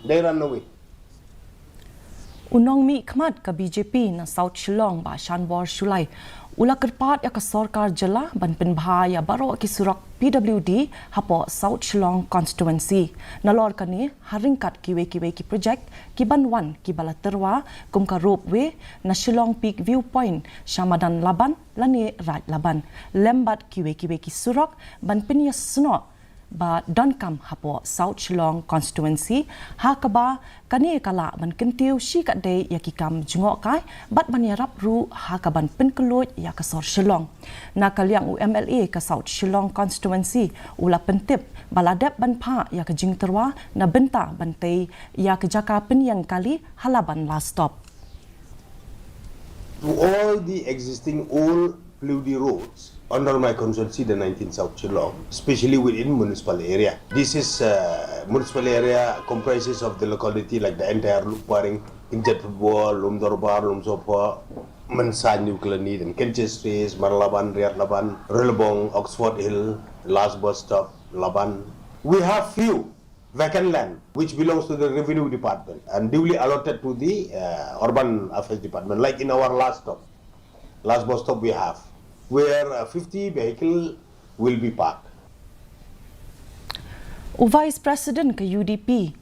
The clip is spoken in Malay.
They run away. Unong mi khmat ka BJP na South Shillong ba Shanbor Shulai ula Kyrpad ya ka Sorkar jela ban pynbha ya baro ki surok PWD hapoh South Shillong konstitwensi nalor kani haringkat kiwe ki project ki banwan ki balaterwa kum ka ropewe na Shillong Peak Viewpoint Shamadan Laban lani Raj Laban lembat kiwe ki surok ban pinya sno ba dankam hapoh South Shillong konstituensi hakaba kani kala ban kentiu shi kat dei yakikam jungok kai bat ban yarap ru hakaban penkelut ya ka South Shillong na kaliang MLA ka South Shillong konstituensi ula pentip baladap ban pha ya ka jing terwa na benta bantai ya ka jaka penyang kali halaban last stop. To all the existing old PWD roads under my constituency, the 19th South Shillong, especially within municipal area. This is municipal area comprises of the locality like the entire Lukparing, Injatpur, Lumdorbar, Lumsopa, Mansan, Nuklanid, and Kenches Street, Marlaban, Riyad Laban, Relabong, Oxford Hill, last bus stop, Laban. We have few vacant land which belongs to the revenue department and duly allotted to the urban affairs department, like in our last bus stop we have, where 50 vehicles will be parked. Vice President ke UDP